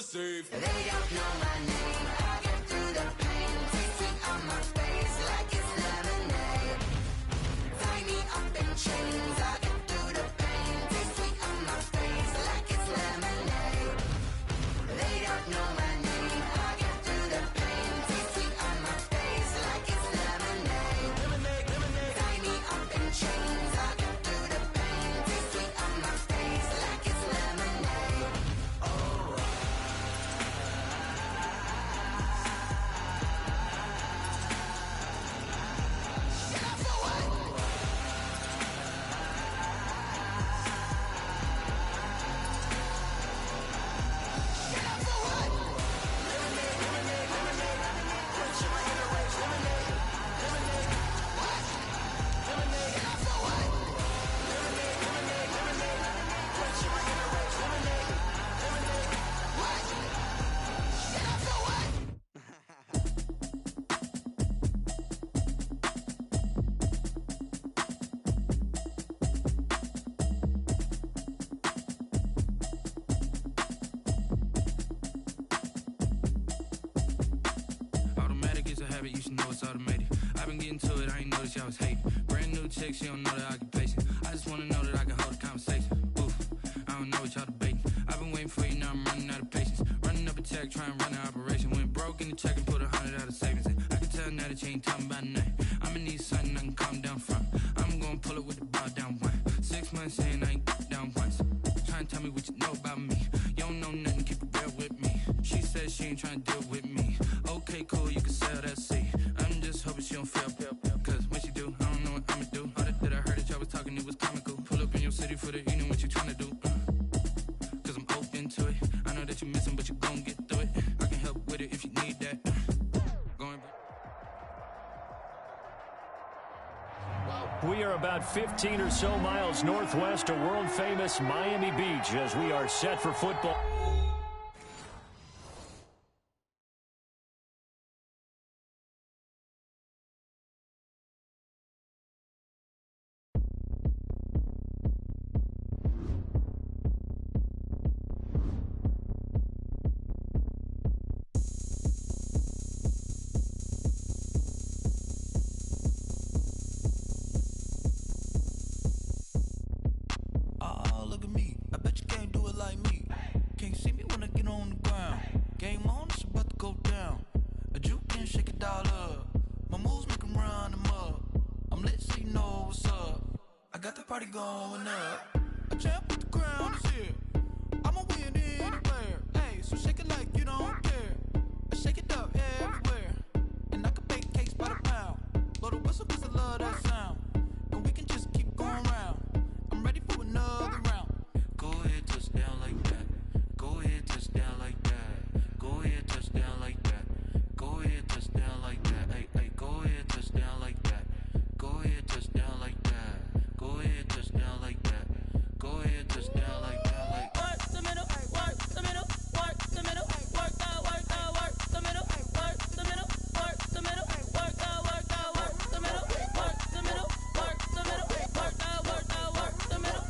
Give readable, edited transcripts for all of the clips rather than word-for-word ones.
receive. They don't know my name. I get through the pain. Tasting on my face like it's lemonade. Tie me up in chains. I get through the pain. Tasting on my face like it's lemonade. They don't know my name. I get through the pain. Tasting on my face like it's lemonade. Lemonade, lemonade. Tie me up in chains. I get through the pain. Tasting on my face like it's lemonade. Automatic is a habit, you should know it's automated. I've been getting to it, I ain't noticed y'all was hating. Brand new chick, she don't know the occupation. I just wanna know that I can hold a conversation. Oof, I don't know what y'all debating. I've been waiting for you, now I'm running out of patience. Running up a check, trying to run an operation. Went broke in the check and put 100 out of savings in. I can tell now that you ain't talking about nothing. I'ma need something I can calm down from. I'm gonna pull it with the bow down one. 6 months in, I ain't down once. Trying to tell me what you know about me. You don't know nothing, keep it real with me. She said she ain't trying to deal with me. Okay, cool, you can sell that seat. I'm just hoping she don't fail. Cause when she do, I don't know what I'ma do. All that I heard that y'all was talking, it was comical. Pull up in your city for the evening, what you trying to do? Cause I'm open to it. I know that you're missing, but you gon' get through it. I can help with it if you need that. Going We are about 15 or so miles northwest of world-famous Miami Beach as we are set for football. Oh, look at me. I bet you can't do it like me. Can't see me when I get on the ground. Game on, it's about to go down. A juke and shake it all up. My moves make 'em run them up. I'm lit so you know what's up. I got the party going up. A champ with the crown is here. I'ma win anywhere. Hey, so shake it like you don't care. I shake it up everywhere. And I can bake cakes by the pound. Blow the whistle 'cause I love that sound. And we can just keep going round. I'm ready for another round. Go ahead, touch down like that. Go ahead, touch down like that. Go ahead, touch down like that. Go ahead, touch down like that. Hey, hey, go ahead, touch down like that. Go ahead, touch down like that. Go ahead, touch down like that. Go ahead, touch down like that. Like Work the middle, work the middle, work the middle, work that, work the middle, work the middle, work the middle, work that, work the middle, work the middle, work the middle, work that, work the middle,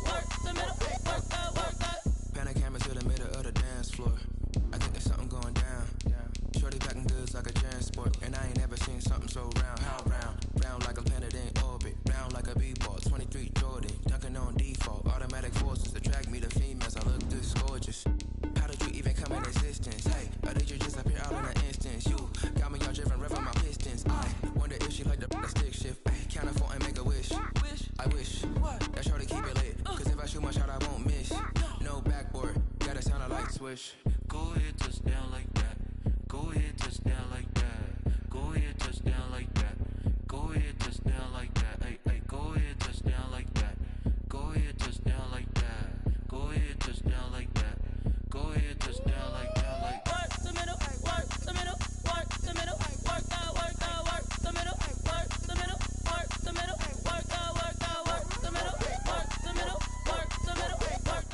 work the middle, work the middle, work that. Pan the camera to the middle of the dance floor. I think there's something going down. Shorty packing goods like a transport, and I ain't never seen something so round. How round? Round like a planet in orbit. Round like a b-ball. 23 Jordan, dunking on default. Automatic forces attract me to females. I look this gorgeous. How did you even come in existence? Hey, or did you just appear out in an instance? You got me all driven, revving my pistons. I wonder if she like the stick shift. Ay, count a 4 and make a wish. I wish that shorty keep it lit. Cause if I shoot my shot, I won't miss. No backboard, gotta sound a light switch. go ahead, touch down like that. Go ahead, touch down like that. Go ahead, touch down like that. Go ahead, touch down like that. Hey, hey, go ahead, touch down like that. Go ahead, touch down like that. Go ahead, touch down like that. Go ahead, touch down like that. Like Work the middle, work the middle, work the middle, work that, work the middle, work the middle, work the middle, work that, work the middle, work the middle, work the middle, work.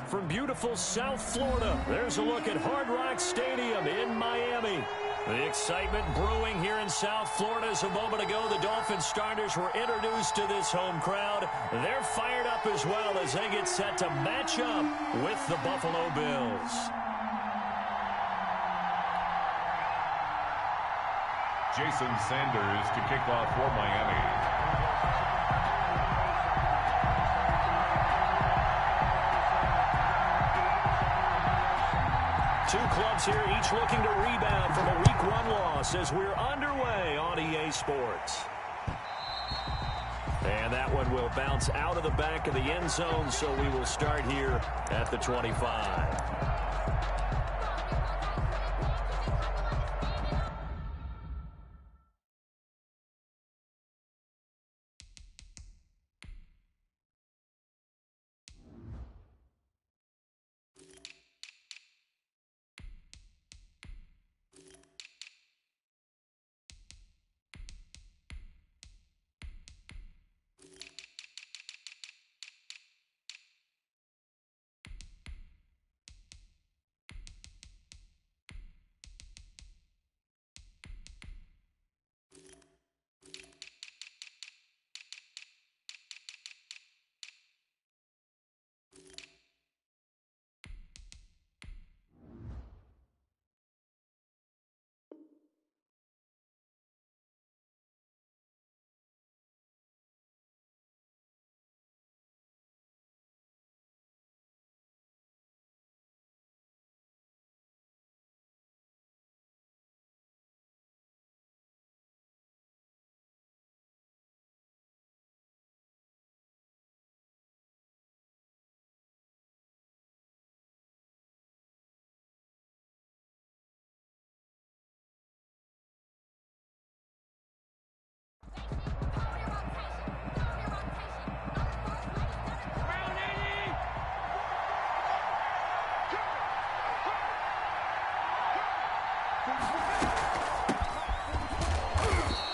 From beautiful South Florida, there's a look at Hard Rock Stadium in Miami. The excitement brewing here in South Florida. As a moment ago, the Dolphins starters were introduced to this home crowd. They're fired up as well as they get set to match up with the Buffalo Bills. Jason Sanders to kick off for Miami. Two clubs here, each looking to rebound from a Week 1 loss as we're underway on EA Sports. And that one will bounce out of the back of the end zone, so we will start here at the 25.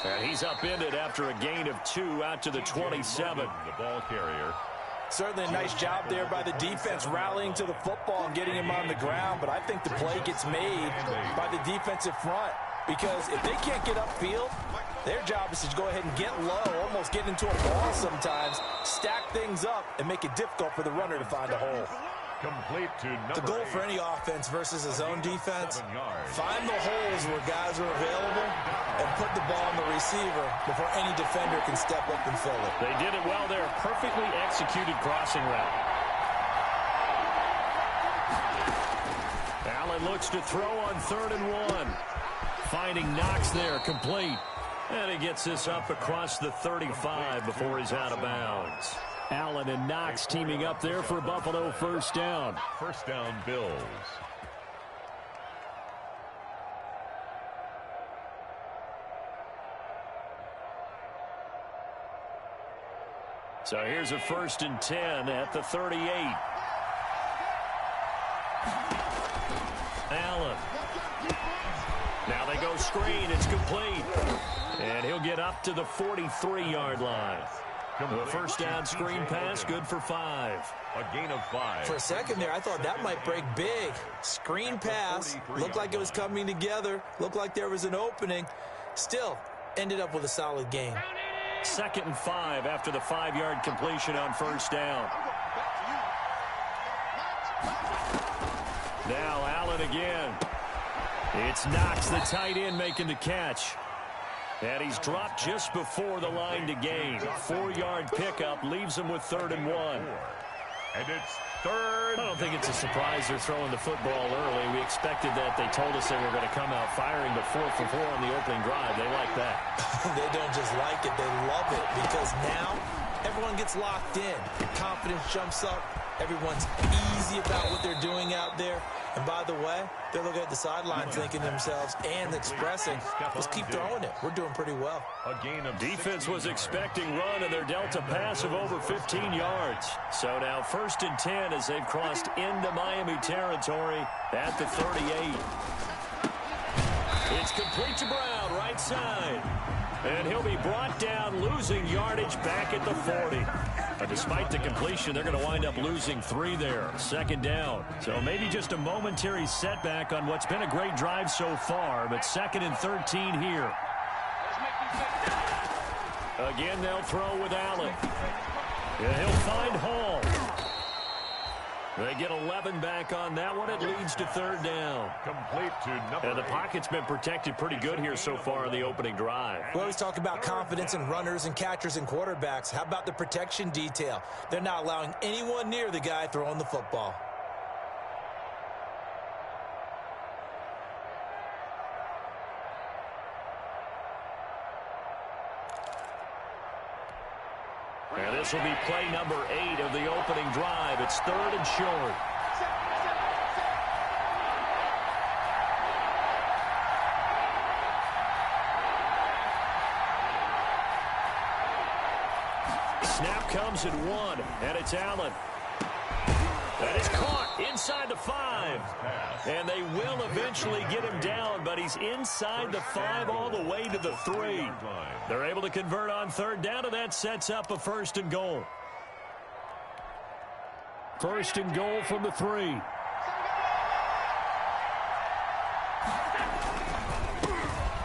And he's upended after a gain of 2 out to the 27. The ball carrier. Certainly a nice job there by the defense rallying to the football and getting him on the ground, but I think the play gets made by the defensive front because if they can't get upfield, their job is to go ahead and get low, almost get into a ball sometimes, stack things up, and make it difficult for the runner to find a hole. Complete to number The goal 8. for any offense versus a zone defense, find the holes where guys are available and put the ball on the receiver before any defender can step up and fill it. They did it well there. Perfectly executed crossing route. Allen looks to throw on 3rd and 1. Finding Knox there, complete. And he gets this up across the 35 before he's out of bounds. Allen and Knox teaming up there for Buffalo first down. First down, Bills. So here's a 1st and 10 at the 38. Allen. Now they go screen. It's complete. And he'll get up to the 43-yard line. The first down screen pass, good for 5. A gain of 5. For a second there, I thought that might break big. Screen pass, looked like it was coming together, looked like there was an opening. Still, ended up with a solid gain. 2nd and 5 after the 5-yard completion on first down. Now Allen again. It's Knox, the tight end, making the catch. And he's dropped just before the line to gain. 4-yard pickup leaves him with 3rd and 1. And it's 3rd. I don't think it's a surprise they're throwing the football early. We expected that. They told us they were going to come out firing, but 4 for 4 on the opening drive. They like that. They don't just like it, they love it, because now everyone gets locked in. Confidence jumps up. Everyone's easy about what they're doing out there. And by the way, they're looking at the sideline thinking to themselves and expressing, let's keep throwing it. We're doing pretty well. A gain of Defense was expecting run, and they're dealt a pass of over 15 yards. So now 1st and 10 as they've crossed into Miami territory at the 38. It's complete to Brown, right side. And he'll be brought down, losing yardage back at the 40. But despite the completion, they're going to wind up losing 3 there. Second down. So maybe just a momentary setback on what's been a great drive so far, but 2nd and 13 here. Again, they'll throw with Allen. And he'll find Hall. They get 11 back on that one. It leads to 3rd down. Complete to number 8. And the pocket's been protected pretty good here so far in the opening drive. We always talk about confidence in runners and catchers and quarterbacks. How about the protection detail? They're not allowing anyone near the guy throwing the football. And this will be play number 8 of the opening drive. It's 3rd and short. Snap comes at 1, and it's Allen. That is caught inside the 5. And they will eventually get him down, but he's inside the 5 all the way to the 3. They're able to convert on 3rd down, and that sets up a 1st and goal. 1st and goal from the 3.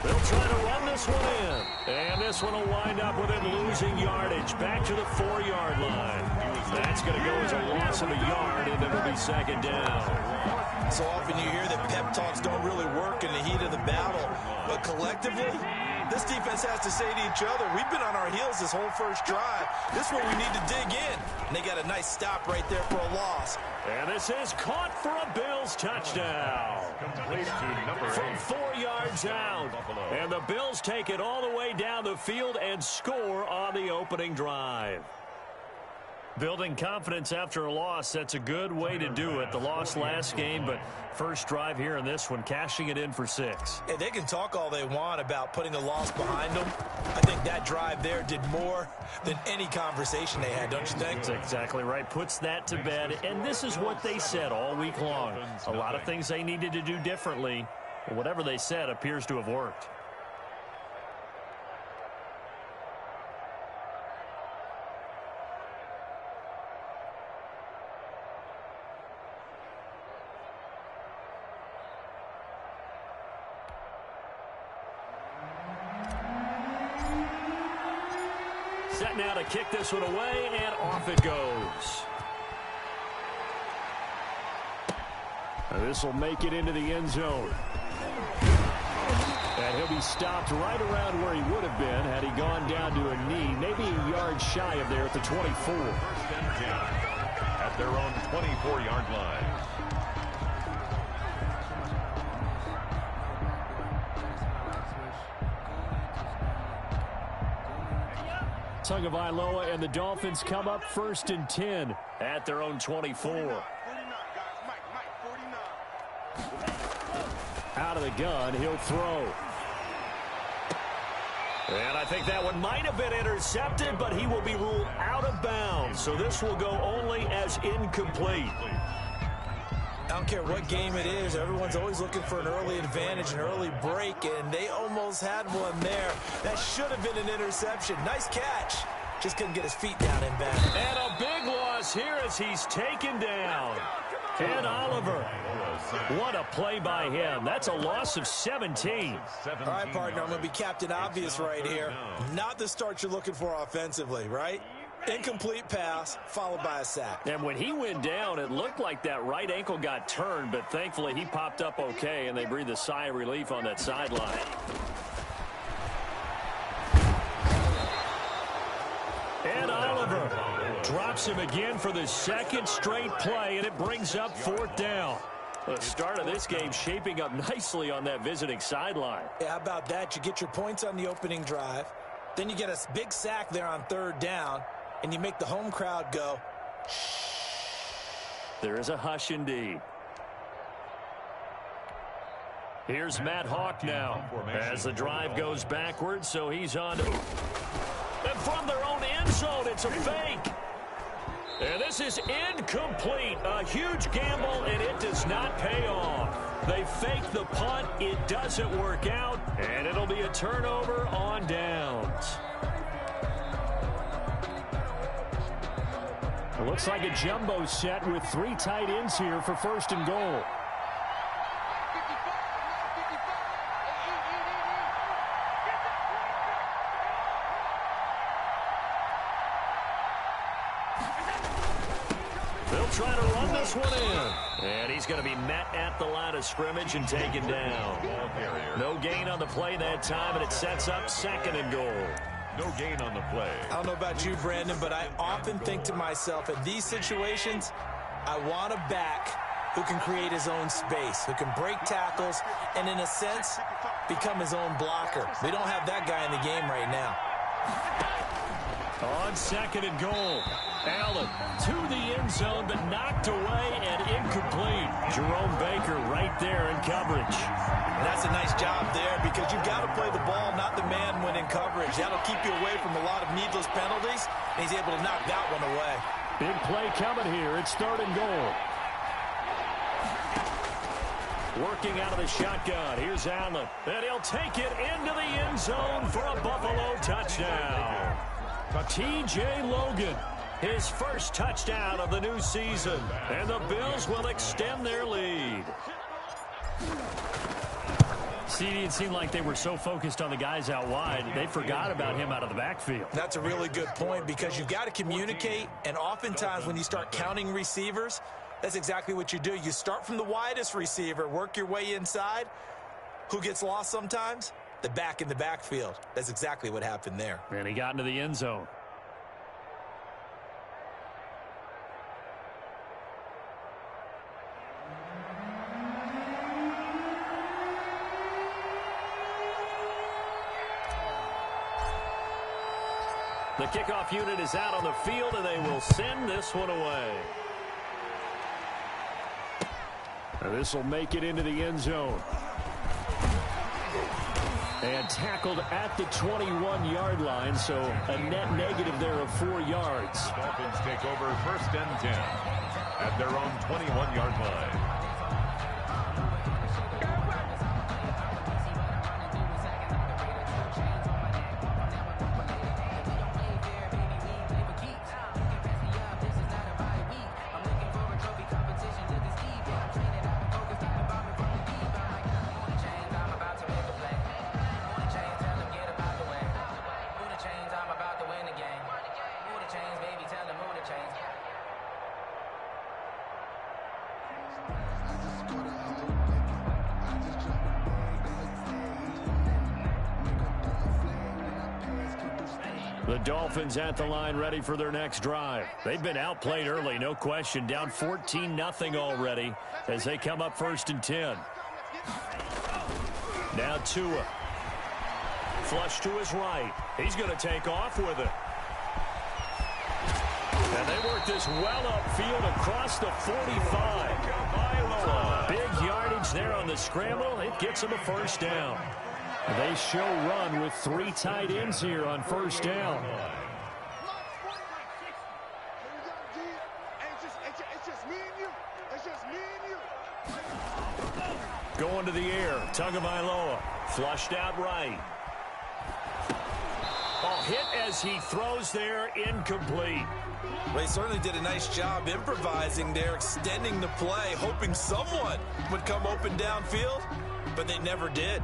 They'll try to run this one in. And this one will wind up with him losing yardage back to the 4-yard line. That's going to go as a loss of a yard, and it'll be 2nd down. So often you hear that pep talks don't really work in the heat of the battle. But collectively, this defense has to say to each other, we've been on our heels this whole first drive. This is where we need to dig in. And they got a nice stop right there for a loss. And this is caught for a Bills touchdown. Complete to number 8. From 4 yards out. And the Bills take it all the way down the field and score on the opening drive. Building confidence after a loss, that's a good way to do it. The loss last game, but first drive here in this one, cashing it in for 6. Hey, they can talk all they want about putting a loss behind them. I think that drive there did more than any conversation they had, don't you think? That's exactly right. Puts that to bed, and this is what they said all week long. A lot of things they needed to do differently. Whatever they said appears to have worked. Set now to kick this one away, and off it goes. This will make it into the end zone. And he'll be stopped right around where he would have been had he gone down to a knee, maybe a yard shy of there at the 24. 1st and 10 at their own 24-yard line. Tagovailoa and the Dolphins come up 1st and 10 at their own 24. Out of the gun, he'll throw. And I think that one might have been intercepted, but he will be ruled out of bounds. So this will go only as incomplete. I don't care what game it is. Everyone's always looking for an early advantage, an early break, and they almost had one there. That should have been an interception. Nice catch. Just couldn't get his feet down in bounds. And a big loss here as he's taken down. And Oliver. What a play by him. That's a loss of 17. All right, partner, I'm going to be Captain Obvious right here. Not the start you're looking for offensively, right? Incomplete pass, followed by a sack. And when he went down, it looked like that right ankle got turned, but thankfully he popped up okay, and they breathed a sigh of relief on that sideline. And Oliver drops him again for the 2nd straight play, and it brings up 4th down. The start of this game shaping up nicely on that visiting sideline. Yeah, how about that? You get your points on the opening drive. Then you get a big sack there on 3rd down, and you make the home crowd go, shh. There is a hush indeed. Here's Matt Hawk now as the drive goes backwards, so he's on. And from their own end zone, it's a fake. And this is incomplete. A huge gamble, and it does not pay off. They fake the punt. It doesn't work out, and it'll be a turnover on downs. It looks like a jumbo set with 3 tight ends here for 1st and goal. They'll try to run this one in. And he's going to be met at the line of scrimmage and taken down. No gain on the play that time, and it sets up 2nd and goal. No gain on the play. I don't know about you, Brandon, but I often think to myself, in these situations, I want a back who can create his own space, who can break tackles, and in a sense, become his own blocker. We don't have that guy in the game right now. On 2nd and goal, Allen to the end zone, but knocked away and incomplete. Jerome Baker right there in coverage. And that's a nice job there because you've got to play the ball, not the man when in coverage. That'll keep you away from a lot of needless penalties, and he's able to knock that one away. Big play coming here. It's 3rd and goal. Working out of the shotgun. Here's Allen. And he'll take it into the end zone for a Buffalo touchdown. T.J. Logan, his first touchdown of the new season. And the Bills will extend their lead. See, it seemed like they were so focused on the guys out wide, they forgot about him out of the backfield. That's a really good point because you've got to communicate, and oftentimes when you start counting receivers, that's exactly what you do. You start from the widest receiver, work your way inside. Who gets lost sometimes? The back in the backfield. That's exactly what happened there. And he got into the end zone. The kickoff unit is out on the field, and they will send this one away. And this will make it into the end zone. And tackled at the 21-yard line, so a net negative there of 4 yards. The Dolphins take over 1st and 10 at their own 21-yard line. The Dolphins at the line ready for their next drive. They've been outplayed early, no question. Down 14-0 already as they come up 1st and 10. Now Tua. Flush to his right. He's going to take off with it. And they work this well upfield across the 45. Big yardage there on the scramble. It gets them a 1st down. They show run with 3 tight ends here on 1st down. Going to the air. Tagovailoa. Flushed out right. Oh, hit as he throws there. Incomplete. Well, he certainly did a nice job improvising there, extending the play, hoping someone would come open downfield, but they never did.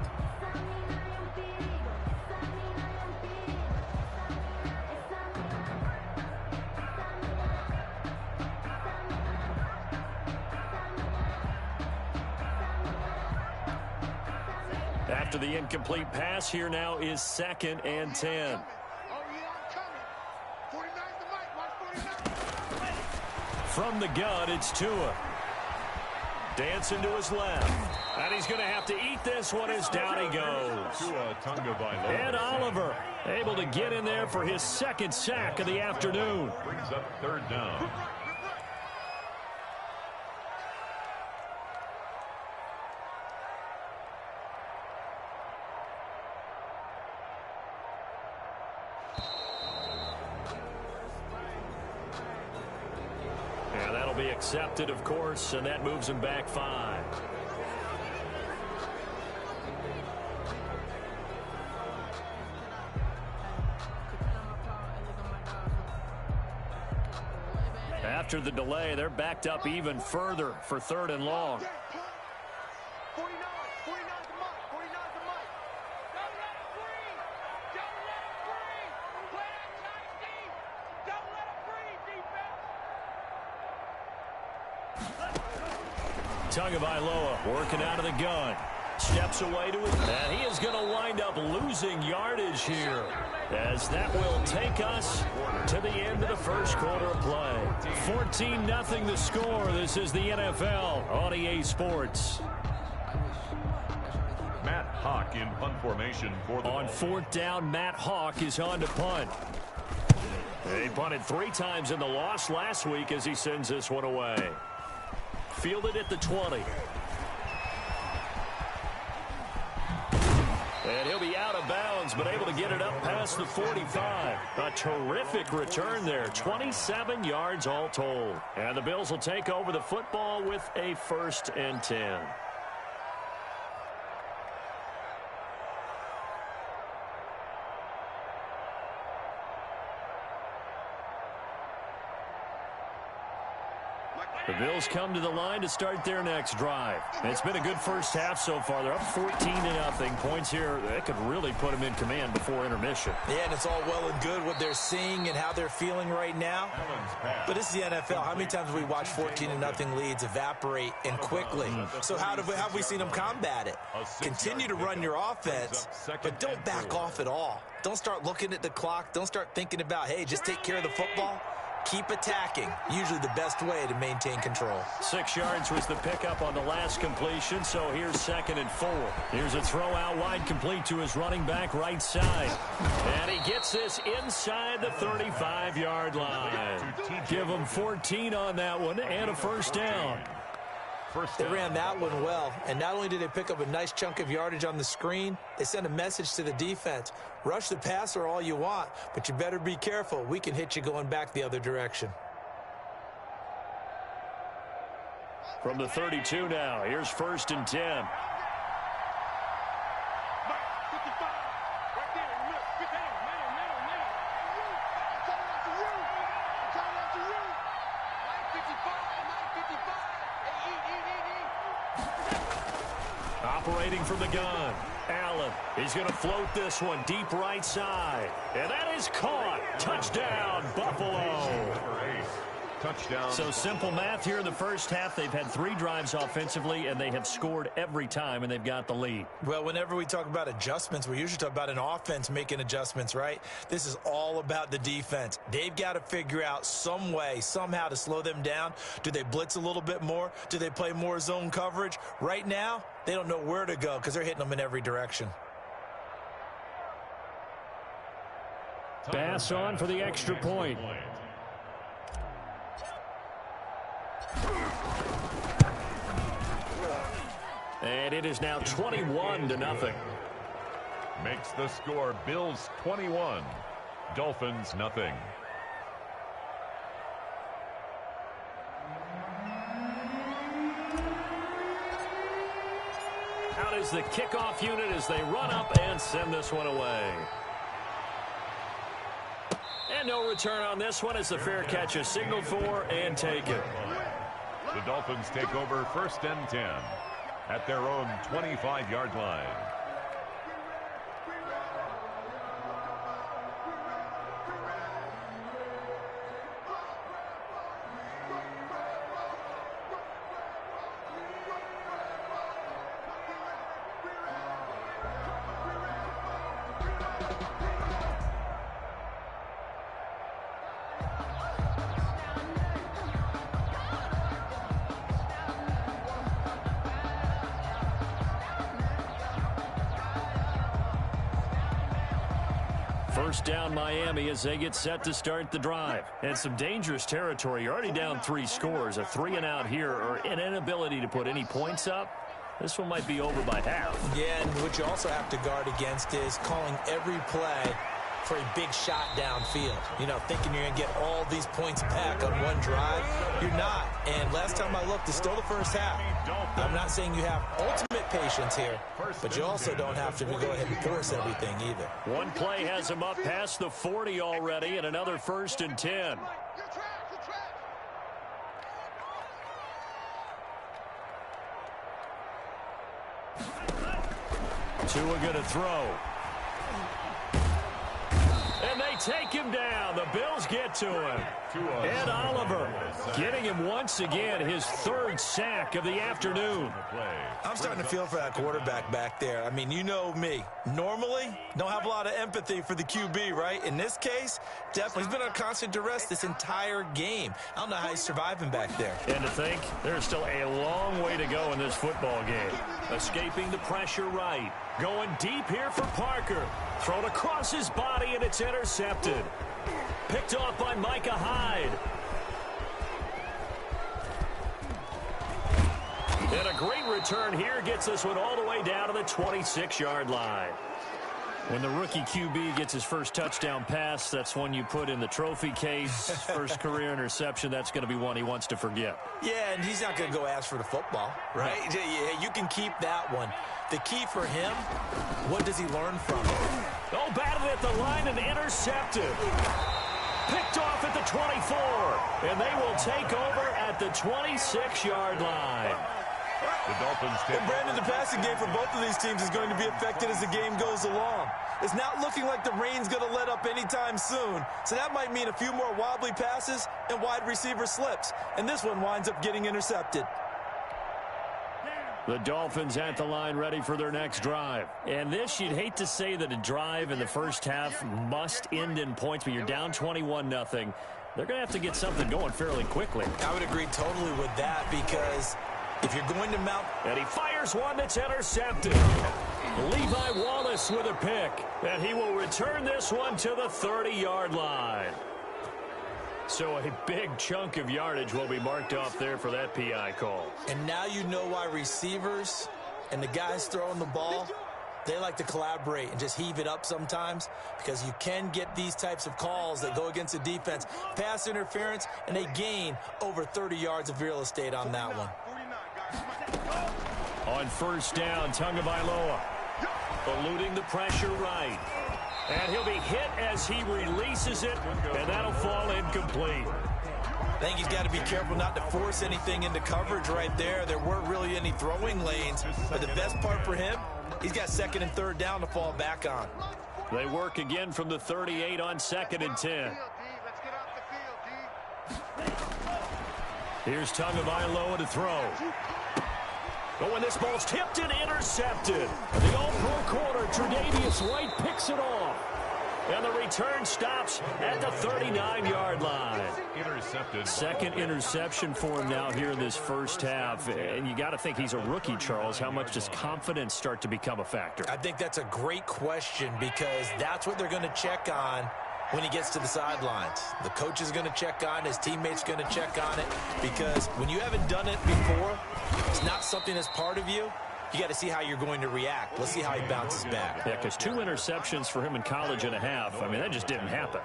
After the incomplete pass, here now is 2nd and 10. From the gun, it's Tua. Dancing to his left. And he's going to have to eat this one as down he goes. And Oliver able to get in there for his 2nd sack of the afternoon. Brings up 3rd down. Be accepted, of course, and that moves him back 5. after the delay. They're backed up even further for 3rd and long. 49's the mark. 49's the mark. Don't let it breathe. Don't let it breathe. Play that tight deep. Don't let it breathe, defense. Tagovailoa working out of the gun. Steps away to it, and he is going to wind up losing yardage here, as that will take us to the end of the first quarter of play. 14-0 the score. This is the NFL on EA Sports. Matt Hawk in punt formation for the On 4th down, Matt Hawk is on to punt. He punted 3 times in the loss last week as he sends this one away. Fielded at the 20. And he'll be out of bounds, but able to get it up past the 45. A terrific return there. 27 yards all told. And the Bills will take over the football with a 1st and 10. The Bills come to the line to start their next drive. It's been a good first half so far. They're up 14-0. Points here that could really put them in command before intermission. Yeah, and it's all well and good what they're seeing and how they're feeling right now. But this is the NFL. How many times have we watched 14-0 leads evaporate and quickly? So how have we seen them combat it? Continue to run your offense, but don't back off at all. Don't start looking at the clock. Don't start thinking about, hey, just take care of the football. Keep attacking. Usually the best way to maintain control. 6 yards was the pickup on the last completion, so here's 2nd and 4. Here's a throw out wide, complete to his running back right side. And he gets this inside the 35-yard line. Give him 14 on that one and a 1st down. They ran that one well, and not only did they pick up a nice chunk of yardage on the screen, they sent a message to the defense. Rush the passer all you want, but you better be careful. We can hit you going back the other direction. From the 32 now, here's 1st and 10. Operating from the gun, Allen. He's going to float this one deep right side. And that is caught. Touchdown, Buffalo. Touchdown. So simple math here in the first half. They've had 3 drives offensively, and they have scored every time, and they've got the lead. Well, whenever we talk about adjustments, we usually talk about an offense making adjustments, right? This is all about the defense. They've got to figure out some way, somehow to slow them down. Do they blitz a little bit more? Do they play more zone coverage? Right now, they don't know where to go because they're hitting them in every direction. Pass on for the extra point. And it is now 21-0. Makes the score Bills 21, Dolphins nothing. Out is the kickoff unit as they run up and send this one away. And no return on this one as the fair catch is signaled for and taken. The Dolphins take over 1st and 10 at their own 25-yard line. First down Miami as they get set to start the drive. And some dangerous territory. You're already down 3 scores. A 3-and-out here or an inability to put any points up. This one might be over by half. Yeah, and what you also have to guard against is calling every play for a big shot downfield. You know, thinking you're going to get all these points back on one drive. You're not. And last time I looked, it's still the first half. I'm not saying you have ultimate patience here, but you also don't have to go ahead and force everything either. One play has him up past the 40 already, and another 1st and 10. Tua going to throw. And they take him down. The Bills get to him. Ed Oliver getting him once again his third sack of the afternoon. I'm starting to feel for that quarterback back there. I mean, you know me. Normally, don't have a lot of empathy for the QB, right? In this case, definitely he's been on constant duress this entire game. I don't know how he's surviving back there. And to think, there's still a long way to go in this football game. Escaping the pressure right. Going deep here for Parker. Thrown across his body, and it's intercepted. Picked off by Micah Hyde. And a great return here gets this one all the way down to the 26-yard line. When the rookie QB gets his first touchdown pass, that's one you put in the trophy case. First career interception, that's going to be one he wants to forget. Yeah, and he's not going to go ask for the football, right? Yeah, you can keep that one. The key for him, what does he learn from it? Oh, batted at the line and intercepted. Picked off at the 24, and they will take over at the 26-yard line. The Dolphins take And Brandon, the passing game for both of these teams is going to be affected as the game goes along. It's not looking like the rain's going to let up anytime soon, so that might mean a few more wobbly passes and wide receiver slips, and this one winds up getting intercepted. The Dolphins at the line ready for their next drive. And this, you'd hate to say that a drive in the first half must end in points, but you're down 21-0. They're going to have to get something going fairly quickly. I would agree totally with that because if you're going to mount... And he fires one that's intercepted. Levi Wallace with a pick. And he will return this one to the 30-yard line. So a big chunk of yardage will be marked off there for that PI call. And now you know why receivers and the guys throwing the ball, they like to collaborate and just heave it up sometimes because you can get these types of calls that go against the defense. Pass interference, and they gain over 30 yards of real estate on that one. On first down, Tagovailoa eluding the pressure right. And he'll be hit as he releases it, and that'll fall incomplete. I think he's got to be careful not to force anything into coverage right there. There weren't really any throwing lanes, but the best part for him, he's got second and third down to fall back on. They work again from the 38 on 2nd and 10. Here's Tagovailoa to throw. Oh, and this ball's tipped and intercepted. The all-pro corner, Tre'Davious White, picks it off. And the return stops at the 39-yard line. intercepted. Second interception for him now here in this first half. And you got to think he's a rookie, Charles. How much does confidence start to become a factor? I think that's a great question because that's what they're going to check on when he gets to the sidelines. The coach is going to check on it. His teammates going to check on it because when you haven't done it before, it's not something that's part of you. You got to see how you're going to react. Let's see how he bounces back. Yeah, because 2 interceptions for him in college and a half. I mean, that just didn't happen.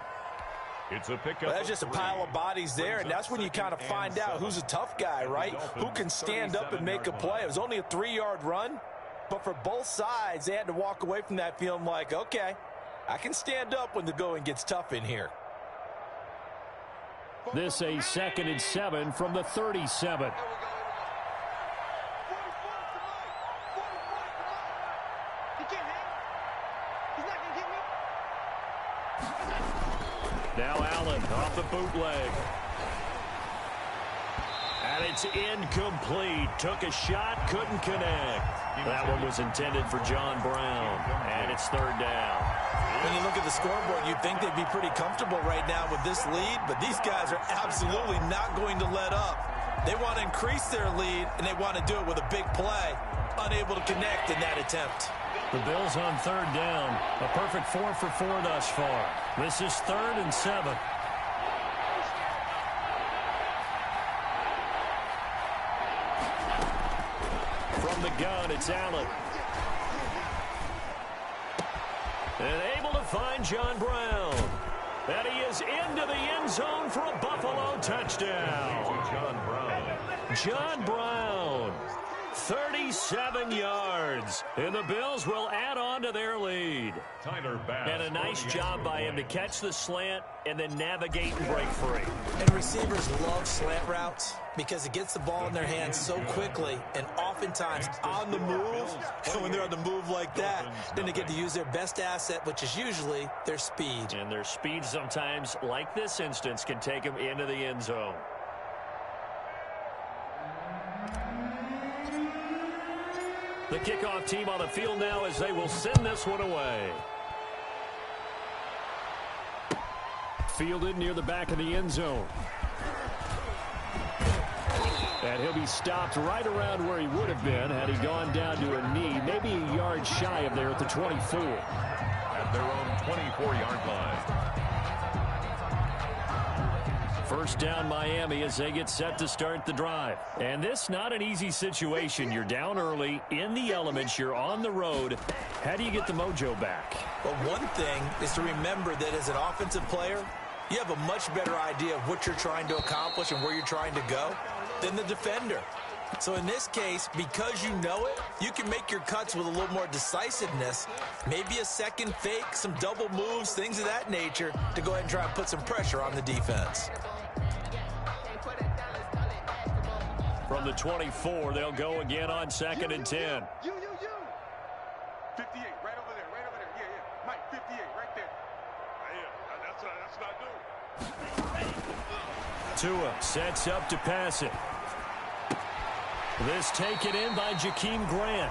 It's a pickup. Well, that's just a pile of bodies there, and that's when you kind of find out who's a tough guy, right? Who can stand up and make a play. It was only a 3-yard run, but for both sides, they had to walk away from that feeling like, okay, I can stand up when the going gets tough in here. This a 2nd and 7 from the 37. Now Allen off the bootleg. And it's incomplete. Took a shot, couldn't connect. That one was intended for John Brown. And it's 3rd down. When you look at the scoreboard, you'd think they'd be pretty comfortable right now with this lead, but these guys are absolutely not going to let up. They want to increase their lead, and they want to do it with a big play. Unable to connect in that attempt. The Bills on 3rd down. A perfect 4 for 4 thus far. This is 3rd and 7. From the gun, it's Allen. And able to find John Brown. And he is into the end zone for a Buffalo touchdown. John Brown. John Brown 37 yards. And the Bills will add on to their lead. And a nice job by him to catch the slant and then navigate and break free. And receivers love slant routes because it gets the ball in their hands so quickly and oftentimes on the move. And when they're on the move like that, then they get to use their best asset, which is usually their speed. And their speed sometimes, like this instance, can take them into the end zone. The kickoff team on the field now as they will send this one away. Fielded near the back of the end zone. And he'll be stopped right around where he would have been had he gone down to a knee, maybe a yard shy of there at the 24. At their own 24-yard line. First down Miami as they get set to start the drive. And this not an easy situation. You're down early, in the elements, you're on the road. How do you get the mojo back? Well, one thing is to remember that as an offensive player, you have a much better idea of what you're trying to accomplish and where you're trying to go than the defender. So in this case, because you know it, you can make your cuts with a little more decisiveness, maybe a second fake, some double moves, things of that nature, to go ahead and try and put some pressure on the defense. From the 24, they'll go again on 2nd and 10. 58, right over there. Yeah. Mike, 58, right there. That's what I do. Tua sets up to pass it. This taken in by Jakeem Grant.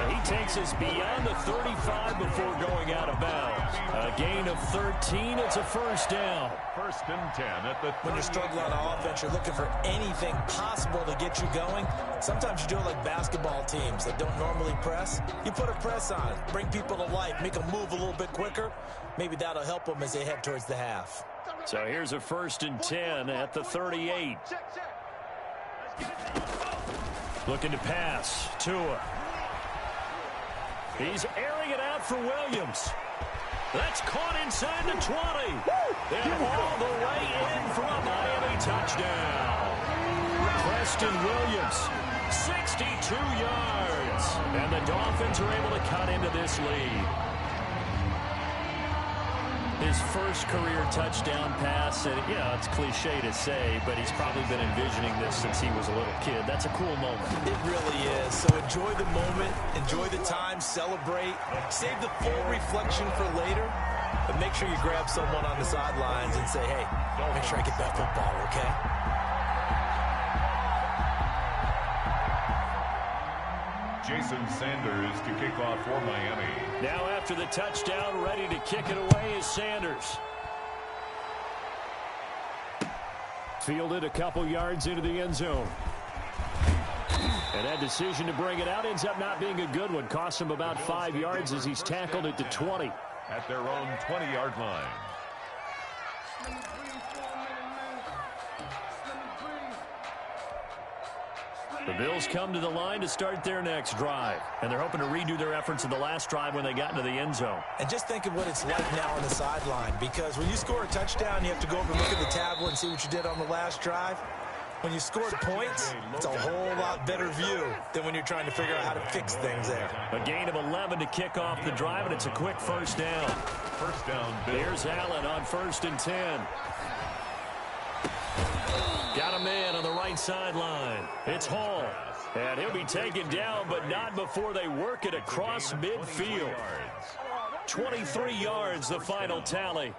He takes us beyond the 35 before going out of bounds. A gain of 13. It's a first down. 1st and 10 at the 38. When you're struggling on offense, you're looking for anything possible to get you going. Sometimes you do it like basketball teams that don't normally press. You put a press on it, bring people to life, make them move a little bit quicker. Maybe that'll help them as they head towards the half. So here's a 1st and 10 at the 38. Looking to pass. Tua. He's airing it out for Williams. That's caught inside the 20. And all the way in for a Miami touchdown. Preston Williams, 62 yards. And the Dolphins are able to cut into this lead. His first career touchdown pass, and yeah, it's cliche to say, but he's probably been envisioning this since he was a little kid. That's a cool moment. It really is. So enjoy the moment, enjoy the time, celebrate, save the full reflection for later, but make sure you grab someone on the sidelines and say, hey, make sure I get that football, okay? Jason Sanders to kick off for Miami. Now after the touchdown, ready to kick it away is Sanders. Fielded a couple yards into the end zone. And that decision to bring it out ends up not being a good one. Costs him about 5 yards as he's tackled at the 20. At their own 20-yard line. The Bills come to the line to start their next drive. And they're hoping to redo their efforts in the last drive when they got into the end zone. And just think of what it's like now on the sideline, because when you score a touchdown, you have to go over and look at the tablet and see what you did on the last drive. When you scored points, it's a whole lot better view than when you're trying to figure out how to fix things there. A gain of 11 to kick off the drive, and it's a quick first down. First down, Bills. Here's Allen on 1st and 10. Got a man on the right sideline. It's Hall. And he'll be taken down, but not before they work it across midfield. 23 yards, the final tally.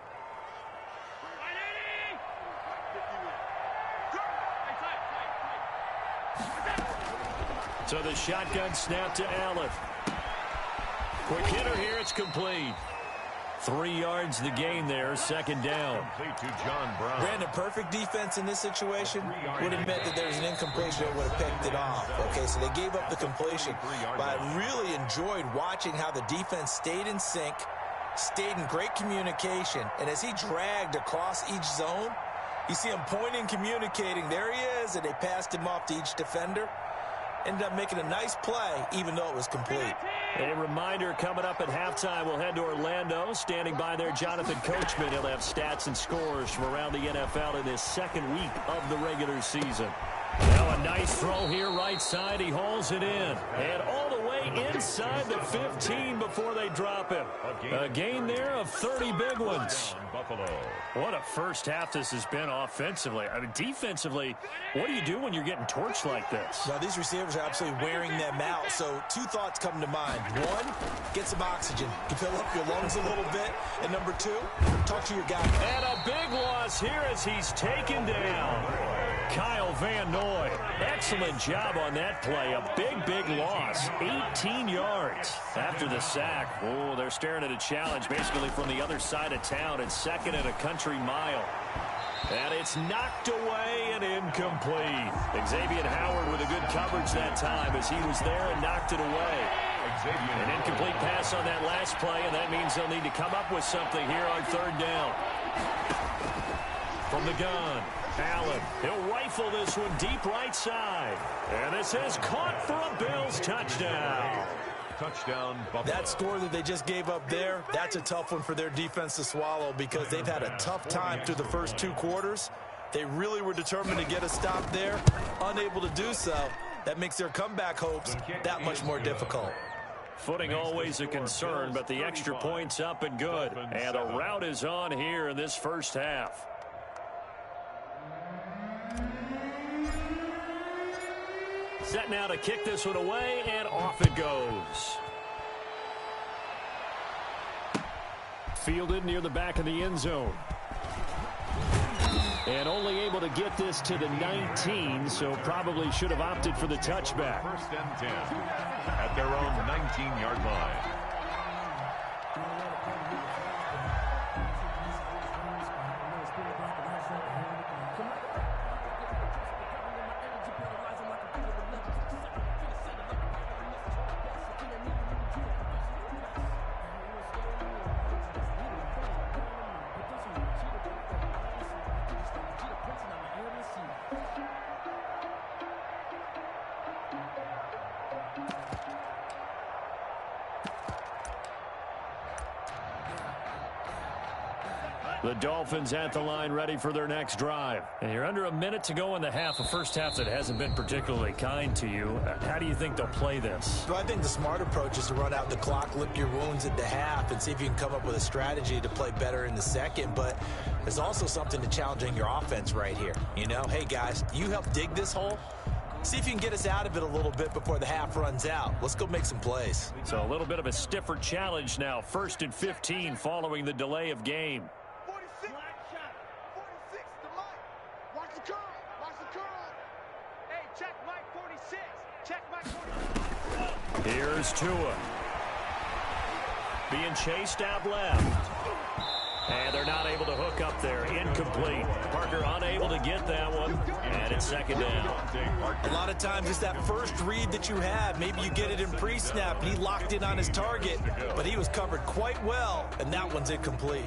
So the shotgun snap to Allen. Quick hitter here, it's complete. 3 yards the gain there, 2nd down. Complete to John Brown. Brandon, perfect defense in this situation would have meant that there's an incompletion that would have picked it off. Okay, so they gave up the completion. But I really enjoyed watching how the defense stayed in sync, stayed in great communication, and as he dragged across each zone, you see him pointing, communicating. There he is, and they passed him off to each defender. Ended up making a nice play, even though it was complete. A reminder, coming up at halftime, we'll head to Orlando. Standing by there, Jonathan Coachman. He'll have stats and scores from around the NFL in this second week of the regular season. Now a nice throw here right side. He hauls it in. And all the way inside the 15 before they drop him. A gain there of 30 big ones. What a first half this has been offensively. I mean, defensively, what do you do when you're getting torched like this? Now, these receivers are absolutely wearing them out. So two thoughts come to mind. One, get some oxygen. You fill up your lungs a little bit. And number two, talk to your guy. And a big loss here as he's taken down. Kyle Van Noy. Excellent job on that play. A big loss. 18 yards. After the sack, oh, they're staring at a challenge basically from the other side of town. It's second and a country mile. And it's knocked away and incomplete. Xavier Howard with a good coverage that time as he was there and knocked it away. An incomplete pass on that last play, and that means they'll need to come up with something here on third down. From the gun, Allen. He'll rifle this one deep right side. And this is caught for a Bills touchdown. Touchdown, Buffalo. That score that they just gave up there, that's a tough one for their defense to swallow because they've had a tough time through the first two quarters. They really were determined to get a stop there, unable to do so. That makes their comeback hopes that much more difficult. Footing always a concern, but the extra point's up and good. And the route is on here in this first half. Set now to kick this one away, and off it goes. Fielded near the back of the end zone. And only able to get this to the 19, so probably should have opted for the touchback. First and 10 at their own 19-yard line. The Dolphins at the line ready for their next drive. And you're under a minute to go in the half, a first half that hasn't been particularly kind to you. How do you think they'll play this? Well, I think the smart approach is to run out the clock, lick your wounds at the half, and see if you can come up with a strategy to play better in the second. But there's also something to challenging your offense right here. You know, hey, guys, you help dig this hole. See if you can get us out of it a little bit before the half runs out. Let's go make some plays. So a little bit of a stiffer challenge now. First and 15 following the delay of game. 46 to Mike. Watch the curl. Watch the curl. Hey, check Mike 46. Check Mike 46. Here's Tua. Being chased out left. And they're not able to hook up there. Incomplete. Parker unable to get that one. And it's second down. A lot of times it's that first read that you have. Maybe you get it in pre-snap. He locked in on his target, but he was covered quite well, and that one's incomplete.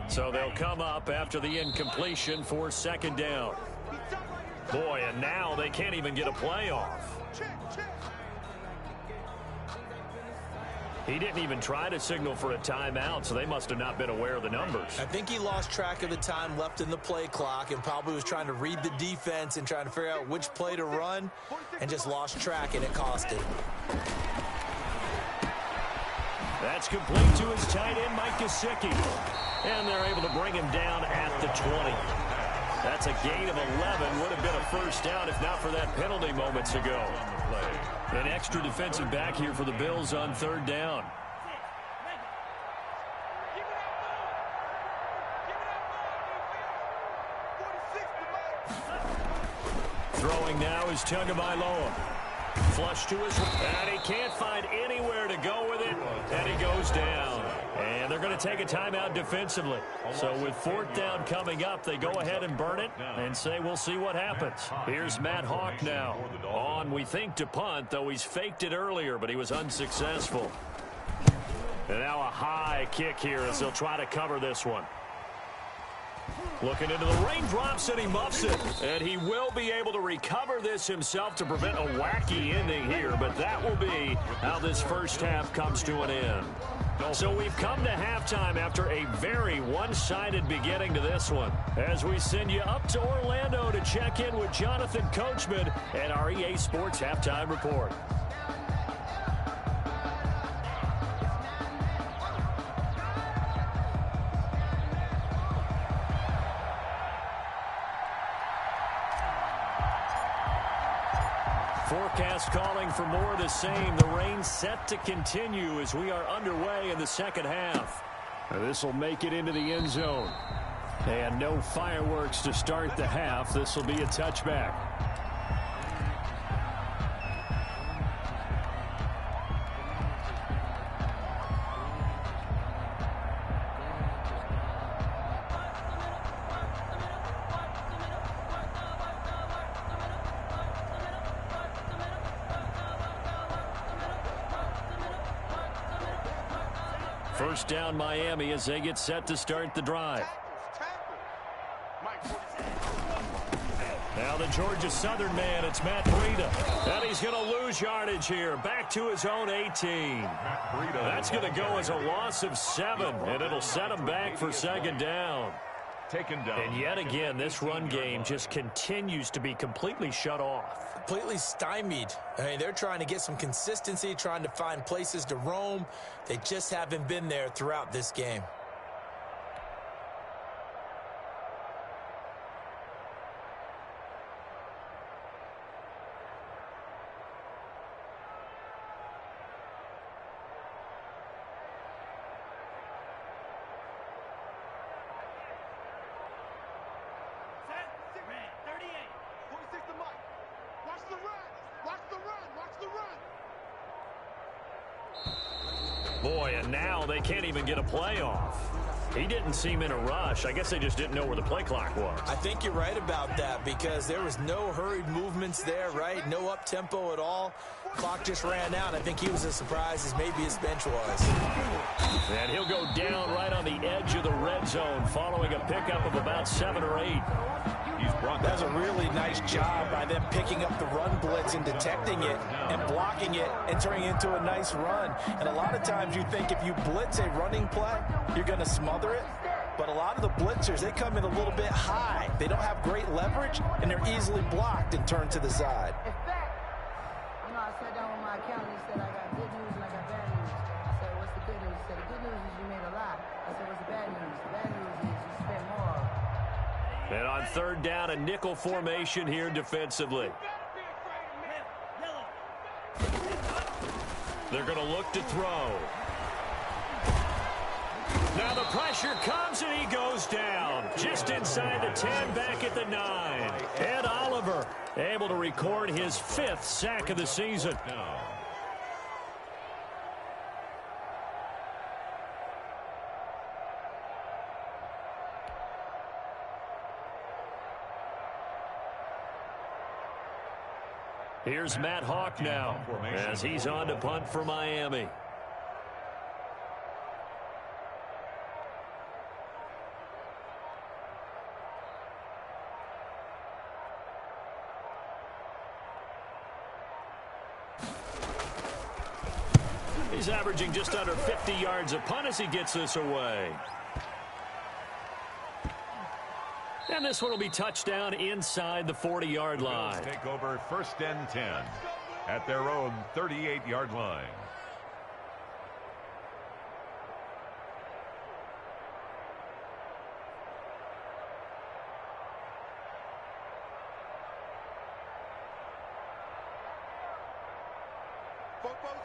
So they'll come up after the incompletion for second down. Boy, and now they can't even get a play off. He didn't even try to signal for a timeout, so they must have not been aware of the numbers. I think he lost track of the time left in the play clock and probably was trying to read the defense and trying to figure out which play to run and just lost track, and it cost him. That's complete to his tight end, Mike Gesicki. And they're able to bring him down at the 20. That's a gain of 11. Would have been a first down if not for that penalty moments ago. An extra defensive back here for the Bills on third down. Throwing now is Tagovailoa. Flush to his right, and he can't find anywhere to go with it, and he goes down. And they're going to take a timeout defensively. So with 4th down coming up, they go ahead and burn it and say we'll see what happens. Here's Matt Hawk now. On, we think, to punt, though he's faked it earlier, but he was unsuccessful. And now a high kick here as they'll try to cover this one. Looking into the raindrops, and he muffs it. And he will be able to recover this himself to prevent a wacky ending here. But that will be how this first half comes to an end. So we've come to halftime after a very one-sided beginning to this one. As we send you up to Orlando to check in with Jonathan Coachman and our EA Sports Halftime Report. Forecast calling for more of the same. The rain set to continue as we are underway in the second half. This will make it into the end zone. And no fireworks to start the half. This will be a touchback. First down Miami as they get set to start the drive. Now the Georgia Southern man, it's Matt Breida. And he's going to lose yardage here. Back to his own 18. That's going to go as a loss of 7, and it'll set him back for second down. And yet again, this run game just continues to be completely shut off. Completely stymied. I mean, they're trying to get some consistency, trying to find places to roam. They just haven't been there throughout this game. Boy, and now they can't even get a play off. He didn't seem in a rush. I guess they just didn't know where the play clock was. I think you're right about that because there was no hurried movements there, right? No up-tempo at all. Clock just ran out. I think he was as surprised as maybe his bench was. And he'll go down right on the edge of the red zone following a pickup of about 7 or 8. That's a really nice job by them picking up the run blitz and detecting it and blocking it and turning it into a nice run. And a lot of times you think if you blitz a running play, you're going to smother it. But a lot of the blitzers, they come in a little bit high. They don't have great leverage, and they're easily blocked and turned to the side. You know, I sat down with my accountant and said, I got good news and I got bad news. I said, what's the good news? He said, the good news is you made a lot. I said, what's the bad news? The bad news is you spent more. And on third down, a nickel formation here defensively. They're going to look to throw. Now the pressure comes and he goes down. Just inside the 10, back at the 9. Ed Oliver able to record his 5th sack of the season. Here's Matt Hawk now as he's on to punt for Miami. He's averaging just under 50 yards a punt as he gets this away. And this one will be touchdown inside the 40-yard line. Take over first and 10 at their own 38-yard line.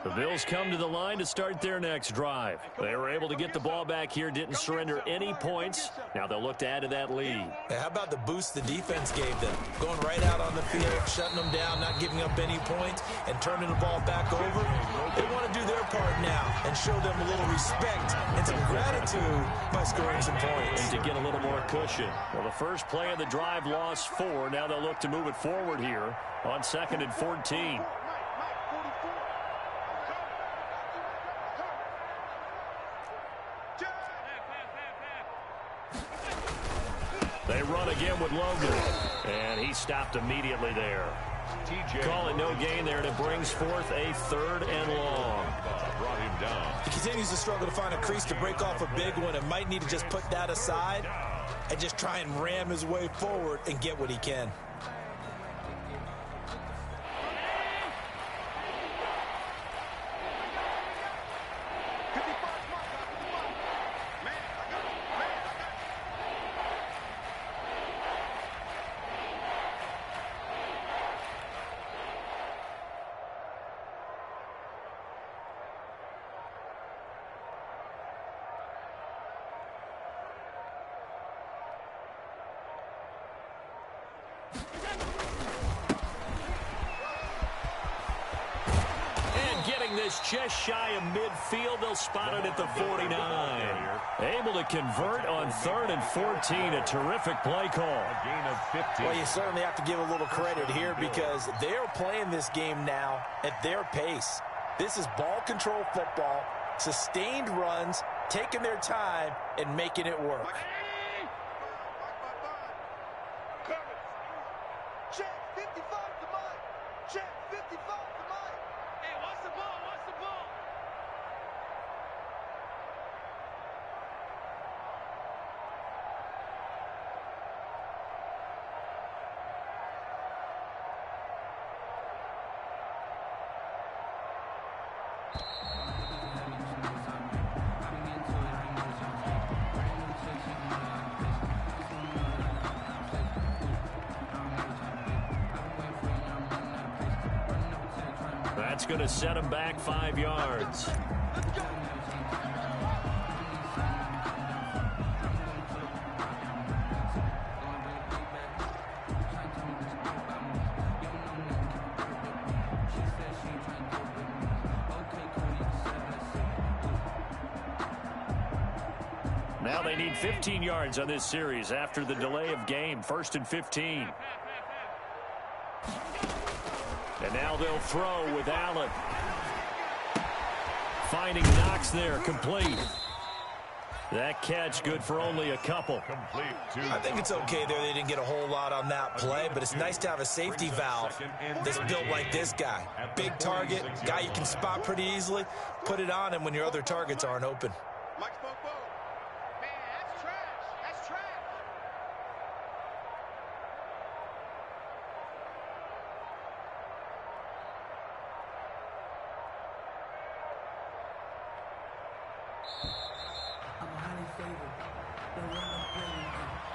The Bills come to the line to start their next drive. They were able to get the ball back here, didn't surrender any points. Now they'll look to add to that lead. Hey, how about the boost the defense gave them? Going right out on the field, shutting them down, not giving up any points, and turning the ball back over. They want to do their part now and show them a little respect and some gratitude by scoring some points. And to get a little more cushion. Well, the first play of the drive lost 4. Now they'll look to move it forward here on 2nd and 14. They run again with Logan, and he stopped immediately there. Call it no gain there, and it brings forth a 3rd and long. Brought him down. He continues to struggle to find a crease to break off a big one, and might need to just put that aside and just try and ram his way forward and get what he can. This just shy of midfield. They'll spot it at the 49. Able to convert on 3rd and 14. A terrific play call. A gain of 15. Well, you certainly have to give a little credit here because they're playing this game now at their pace. This is ball control football, sustained runs, taking their time, and making it work. Check 55 to mine. Check 55 to mine. Hey, what's the ball? What's the ball? That's going to set him back 5 yards. Now they need 15 yards on this series after the delay of game. 1st and 15. And now they'll throw with Allen. Finding Knox there, complete. That catch good for only a couple. Complete to I think it's okay there. They didn't get a whole lot on that play, but it's nice to have a safety valve that's built like this guy. Big target, guy you can spot pretty easily. Put it on him when your other targets aren't open. Mike spoke both. Man, that's trash. That's trash.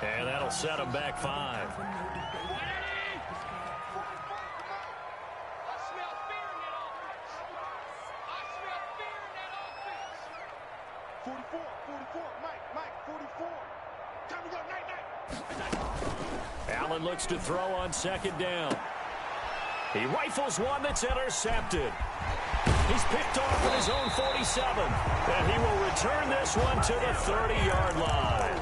And that'll set him back 5. I smell fear in that offense. I smell fear in that offense. 44, Mike, 44. Time to go, night. Allen looks to throw on 2nd down. He rifles one that's intercepted. He's picked off at his own 47. And he will return this one to the 30-yard line.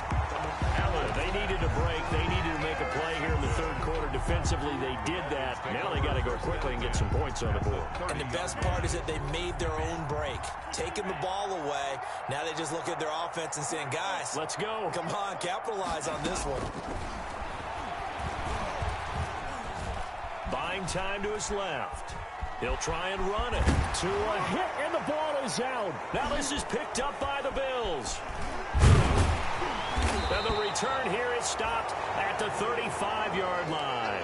Allen, they needed a break. They needed to make a play here in the 3rd quarter. Defensively, they did that. Now they got to go quickly and get some points on the board. And the best part is that they made their own break. Taking the ball away. Now they just look at their offense and saying, guys, let's go. Come on, capitalize on this one. Buying time to his left. He'll try and run it to a hit, and the ball is out. Now this is picked up by the Bills. And the return here is stopped at the 35-yard line.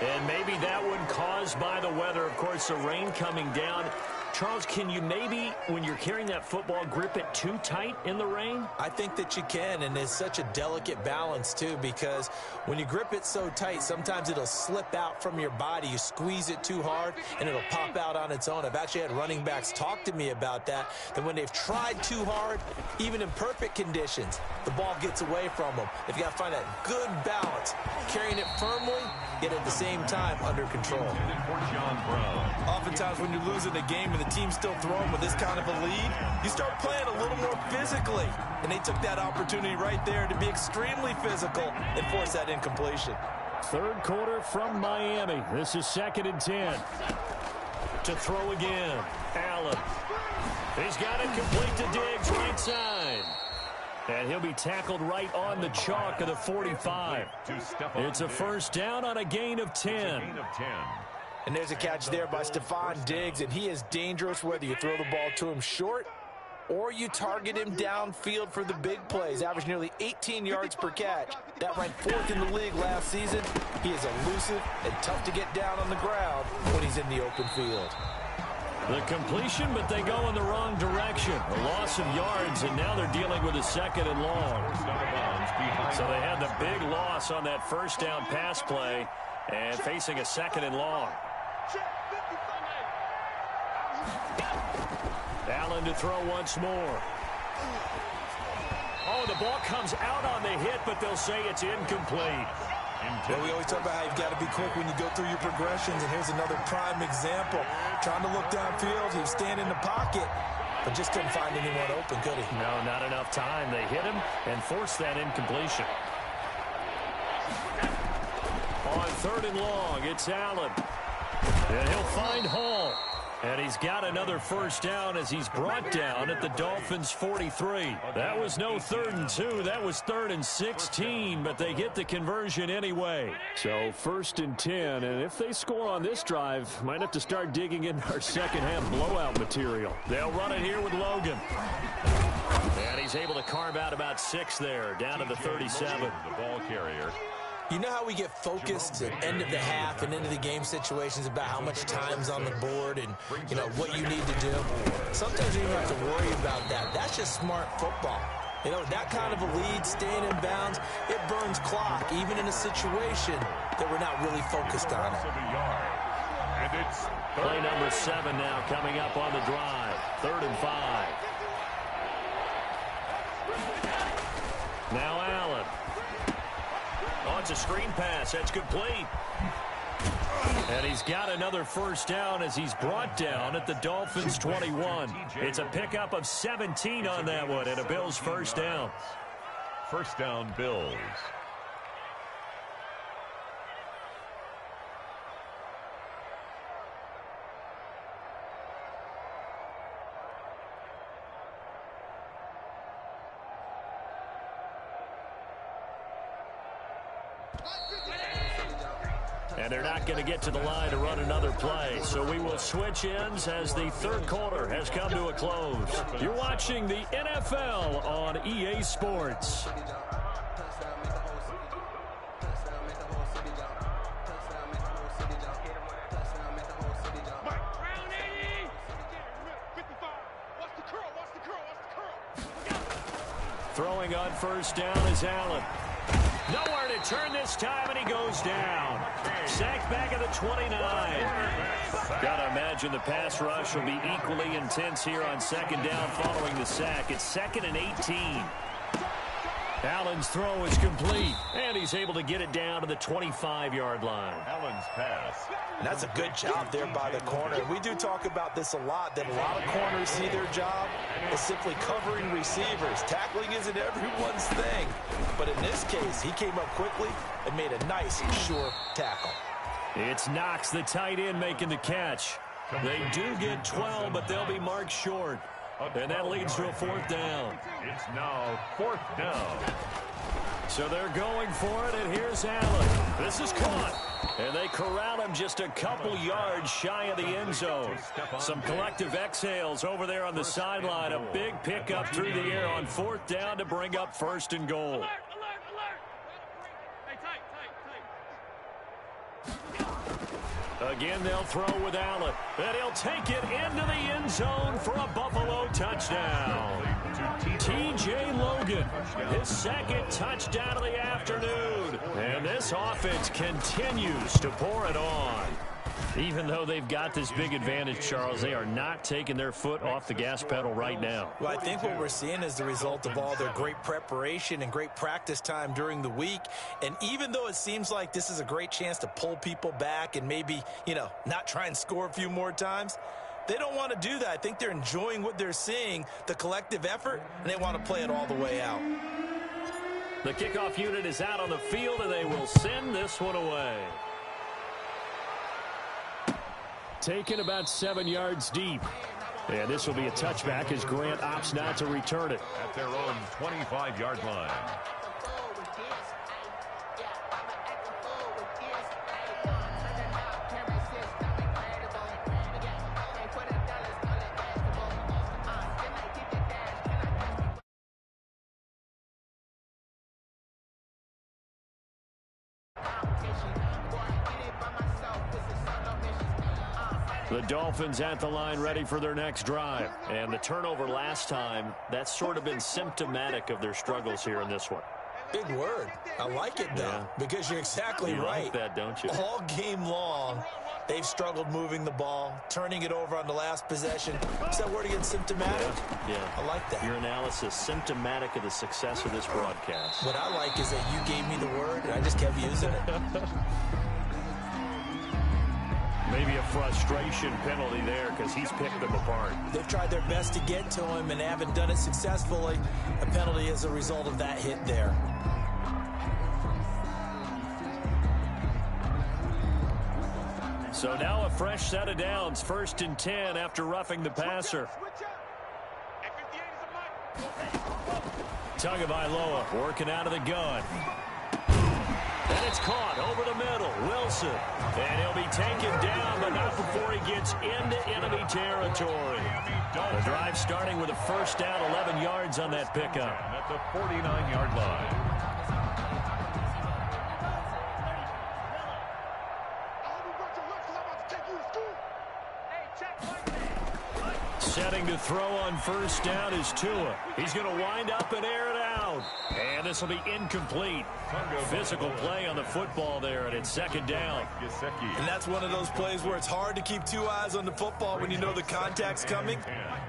And maybe that one caused by the weather. Of course, the rain coming down. Charles, can you maybe, when you're carrying that football, grip it too tight in the rain? I think that you can, and it's such a delicate balance, too, because when you grip it so tight, sometimes it'll slip out from your body. You squeeze it too hard, and it'll pop out on its own. I've actually had running backs talk to me about that when they've tried too hard, even in perfect conditions, the ball gets away from them. They've got to find that good balance, carrying it firmly, yet at the same time under control. Oftentimes when you're losing a game in the the team's still throwing with this kind of a lead, you start playing a little more physically. And they took that opportunity right there to be extremely physical and force that incompletion. Third quarter from Miami. This is 2nd and 10. To throw again. Allen. He's got it complete to Diggs, right side. And he'll be tackled right on the chalk of the 45. It's a first down on a gain of 10. And there's a catch there by Stephon Diggs, and he is dangerous whether you throw the ball to him short or you target him downfield for the big plays. Averaged nearly 18 yards per catch. That ranked 4th in the league last season. He is elusive and tough to get down on the ground when he's in the open field. The completion, but they go in the wrong direction. A loss of yards, and now they're dealing with a 2nd and long. So they had the big loss on that first down pass play and facing a 2nd and long. Allen to throw once more. Oh, the ball comes out on the hit, but they'll say it's incomplete. Well, we always talk about how you've got to be quick when you go through your progressions, and here's another prime example. Trying to look downfield, he was standing in the pocket, but just couldn't find anyone open, could he? No, not enough time. They hit him and forced that incompletion. On 3rd and long, it's Allen. And he'll find Hall. And he's got another first down as he's brought down at the Dolphins' 43. That was no 3rd and 2. That was 3rd and 16, but they get the conversion anyway. So 1st and 10, and if they score on this drive, might have to start digging in our second-half blowout material. They'll run it here with Logan. And he's able to carve out about 6 there, down to the 37. The ball carrier. You know how we get focused at end of the half and into the game situations about how much time's on the board and, you know, what you need to do? Sometimes you don't have to worry about that. That's just smart football. You know, that kind of a lead, staying in bounds, it burns clock, even in a situation that we're not really focused on it. Play number 7 now coming up on the drive. 3rd and 5. Now Allen. Oh, it's a screen pass. That's complete. And he's got another first down as he's brought down at the Dolphins' 21. It's a pickup of 17 on that one and a Bills first down. First down, Bills. And they're not going to get to the line to run another play. So we will switch ends as the 3rd quarter has come to a close. You're watching the NFL on EA Sports. Throwing on first down is Allen. Nowhere to turn this time, and he goes down. Sacked back at the 29. Got to imagine the pass rush will be equally intense here on 2nd down following the sack. It's 2nd and 18. Allen's throw is complete, and he's able to get it down to the 25-yard line. Allen's pass. And that's a good job there by the corner. We do talk about this a lot, that a lot of corners see their job as simply covering receivers. Tackling isn't everyone's thing. But in this case, he came up quickly and made a nice, sure tackle. It's Knox, the tight end, making the catch. They do get 12, but they'll be marked short. And that leads to a 4th down. It's now 4th down. So they're going for it, and here's Allen. This is caught. And they corral him just a couple yards shy of the end zone. Some collective exhales over there on the sideline. A big pickup through the air on 4th down to bring up 1st and goal. Again, they'll throw with Allen. And he'll take it into the end zone for a Buffalo touchdown. T.J. Logan, his 2nd touchdown of the afternoon. And this offense continues to pour it on. Even though they've got this big advantage, Charles, they are not taking their foot off the gas pedal right now. Well, I think what we're seeing is the result of all their great preparation and great practice time during the week. And even though it seems like this is a great chance to pull people back and maybe, you know, not try and score a few more times, They don't want to do that. I think they're enjoying what they're seeing, the collective effort, and they want to play it all the way out. The kickoff unit is out on the field, and they will send this one away. Taken about 7 yards deep. And this will be a touchback as Grant opts not to return it. At their own 25-yard line. The Dolphins at the line ready for their next drive. And the turnover last time, that's sort of been symptomatic of their struggles here in this one. Big word. I like it, though, because you're exactly right. You like that, don't you? All game long, they've struggled moving the ball, turning it over on the last possession. Is that word again, symptomatic? Yeah. I like that. Your analysis, symptomatic of the success of this broadcast. What I like is that you gave me the word, and I just kept using it. Maybe a frustration penalty there because he's picked them apart. They've tried their best to get to him and haven't done it successfully. A penalty is a result of that hit there. So now a fresh set of downs, 1st and 10 after roughing the passer. Tagovailoa working out of the gun. And it's caught over the middle. Wilson. And he'll be taken down, but not before he gets into enemy territory. The drive starting with a first down, 11 yards on that pickup. At the 49-yard line. Setting to throw on first down is Tua. He's going to wind up and air it out. And this will be incomplete. Physical play on the football there, and it's 2nd down. And that's one of those plays where it's hard to keep 2 eyes on the football when you know the contact's coming,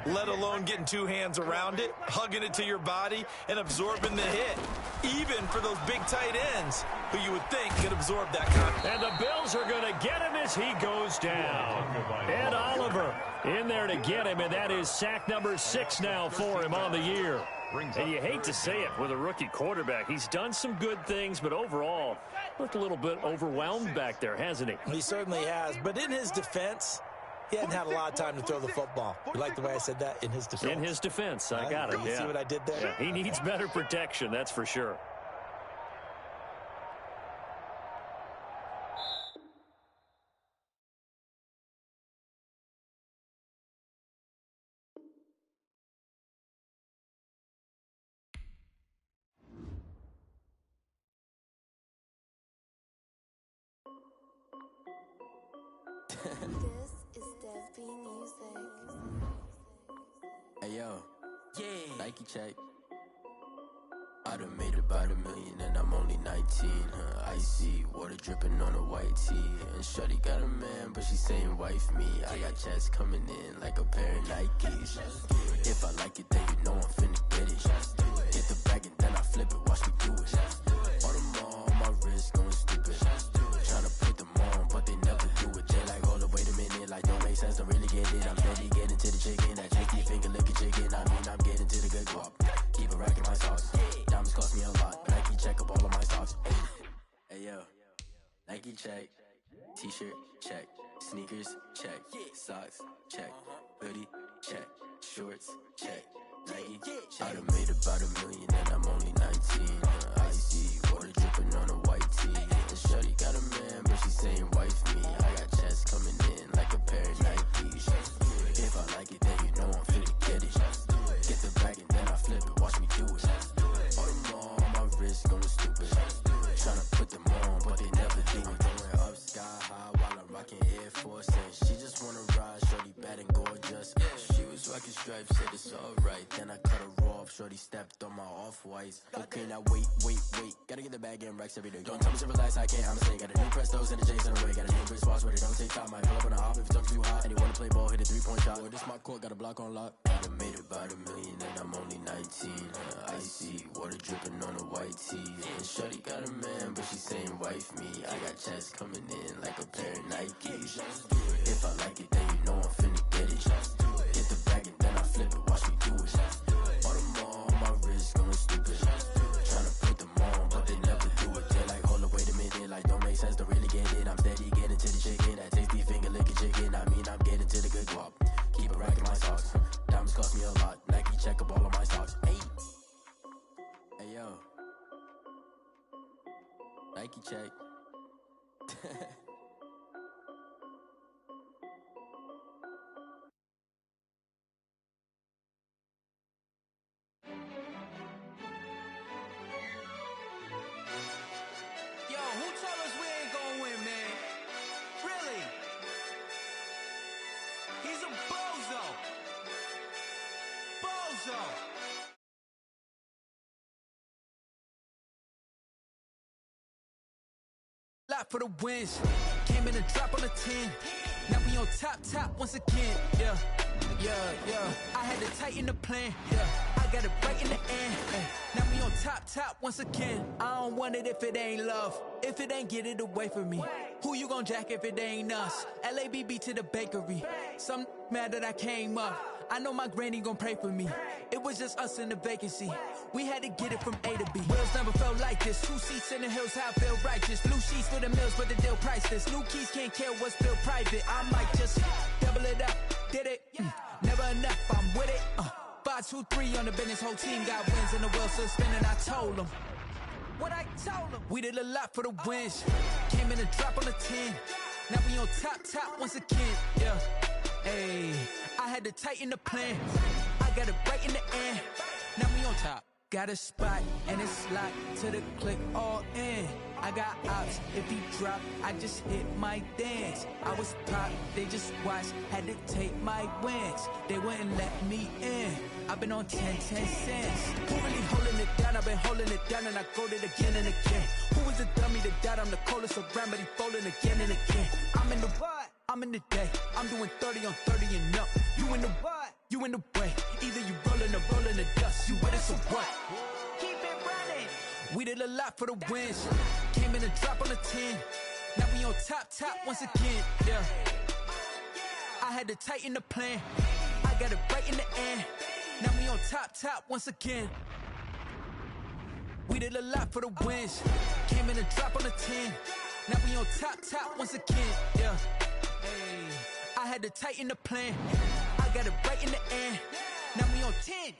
let alone getting 2 hands around it, hugging it to your body, and absorbing the hit. Even for those big tight ends who you would think could absorb that contact. And the Bills are going to get him as he goes down. Ed Oliver in there to get him, and that is sack number 6 now for him on the year. And you hate to say it with a rookie quarterback. He's done some good things, but overall, looked a little bit overwhelmed back there, hasn't he? He certainly has. But in his defense, he hadn't had a lot of time to throw the football. You like the way I said that? In his defense. In his defense. I got it. You see what I did there? Yeah, he needs better protection, that's for sure. This is Dev B Music. Hey yo, yeah, Nike check. I done made about $1 million and I'm only 19. Icy water dripping on a white tee. And shorty got a man, but she saying wife me. I got checks coming in like a pair of Nikes. If I like it, then you know I'm finna get it. Get the bag and then I flip it. Watch me do it. All them all on my wrist going stupid. Tryna put them on, but they never do it. They like, hold up, wait a minute. Like, don't make sense, don't really get it. I'm steady getting to the chicken. That cheeky finger licking chicken. I mean, I'm getting to the good guap. Keep it racking my sauce. Diamonds cost me a lot. Nike check up all of my stocks. Hey yo, Nike check. T-shirt check. Sneakers check. Socks check. Hoodie check. Shorts check. Nike check. I done made about $1 million and I'm only 19. Icy water dripping on a white tee. And shorty got a man, but she saying wife me. I got checks coming in like a pair of Nikes. If I like it, then you know I'm finna get it. Get the bag and then I flip it. Watch me do it. All them all on my wrist going stupid. Tryna put them on, but they never do it. Going up sky high while I'm rocking Air Force. And she just wanna ride, shorty bad and gorgeous. She was rocking stripes, said it's alright. Then I cut her off, shorty stepped on my off-whites. Okay, now wait. Gotta get the bag and racks every day. Don't tell me to relax, I can't, I'm saying. Got a new Prestos and a J's in the way. Got a new wristwatch where they don't take time. Might pull up on a hop if it's up too hot. And they wanna play ball, hit a 3-point shot. Well, this my court, got a block on lock. I done made about $1 million and I'm only 19. Icy water dripping on a white tee. And shorty got a man, but she saying wife me. I got checks coming in like a pair of Nikes. If I like it, then you know I'm finna get it. Nike check. Yo, who told us we ain't gonna win, man? Really? He's a bozo. Bozo. Lot for the wins. Came in a drop on a 10. Now we on top once again. Yeah. I had to tighten the plan. Yeah. I got it right in the end. Now we on top once again. I don't want it if it ain't love. If it ain't, get it away from me. Who you gon' jack if it ain't us? LABB to the bakery. Some mad that I came up. I know my granny gon' pray for me. It was just us in the vacancy. We had to get it from A to B. Wheels never felt like this. 2 seats in the hills, how I feel righteous. Blue sheets for the mills, but the deal priceless. New keys can't care what's still private. I might just double it up. Did it? Never enough, I'm with it. 5, 2, 3 on the business. Whole team got wins and the wheels still spinning. I told them what I told them. We did a lot for the wins. Came in a drop on a 10. Now we on top once again. Yeah. Hey, I had to tighten the plan. I got it right in the end. Now we on top. Got a spot and it's locked to the click all in. I got ops, if he drop, I just hit my dance. I was pop, they just watched, had to take my wins. They wouldn't let me in. I've been on 10 cents. Who really holding it down? I've been holding it down and I go it again and again. Who is the dummy that doubt? I'm the coldest around, but he folding again and again. I'm in the what? I'm in the day. I'm doing 30 on 30 and up. You in the what? You in the way. Either you rolling or rolling the dust. You with us or what? Keep it running. We did a lot for the wins. Came in a drop on a 10. Now we on top once again. Yeah. I had to tighten the plan. I got it right in the end. Now we on top once again. We did a lot for the wins. Came in a drop on a 10. Now we on top once again. Yeah. Hey, I had to tighten the plan. I got it right in the end. Now we on 10.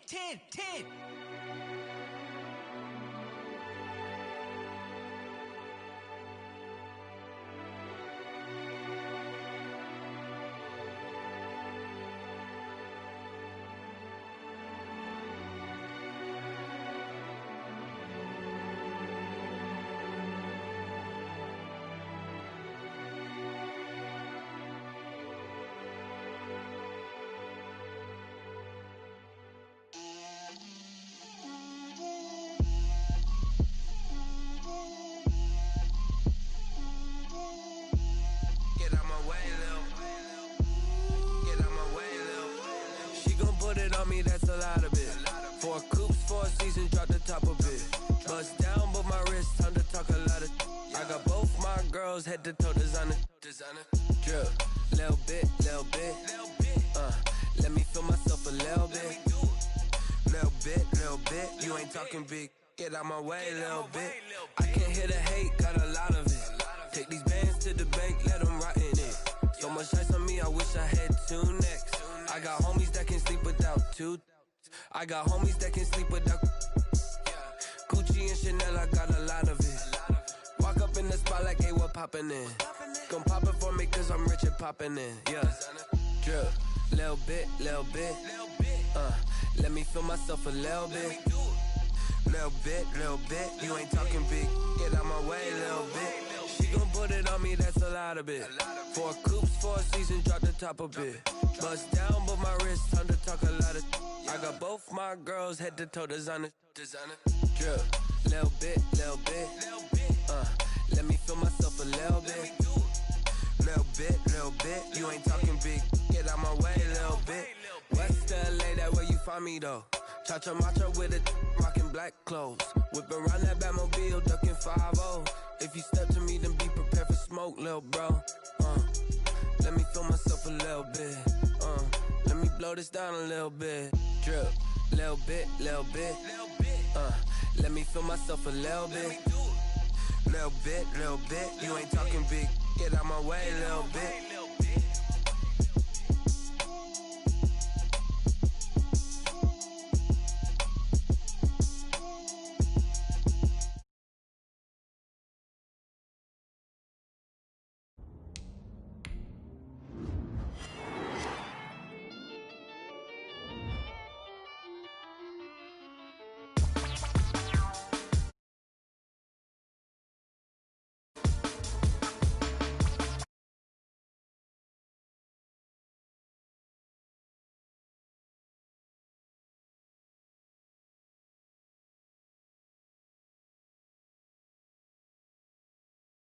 That's a lot of it. 4 coops, 4 seasons, drop the top of it. Bust down, but my wrist, time to talk a lot of. I got both my girls head to toe designer. Drip, little bit. Let me feel myself a little bit. Little bit. You ain't talking big. Get out my way, little bit. I can't hear the hate, got a lot of it. Take these bands to the bank, let them rot in it. So much ice on me, I wish I had 2 necks. I got homies that can sleep without 2. I got homies that can sleep without Gucci and Chanel, I got a lot of it. Walk up in the spot like, hey, what poppin' in? Gon' pop it for me cause I'm rich and poppin' in. Yeah, drip, little bit. Let me feel myself a little bit. Little bit. You ain't talking big. Get out my way, little bit. She gon' put it on me, that's a lot of it. 4 coops, 4 seasons, drop the top a bit. Bust down, but my wrist, time to talk a lot of. I got both my girls head to toe designer. Drip, little bit. Let me feel myself a little bit. Little bit. You ain't talking big. Get out my way, little bit. West LA, that where you find me though. Cha-cha matcha with it, rockin' black clothes. Whip around that Batmobile, ducking 5-0. If you step to me, then be prepared for smoke, lil' bro. Let me feel myself a little bit. Let me blow this down a little bit. Drip, little bit. Let me feel myself a little bit. Little bit. You ain't talking big. Get out my way, little bit.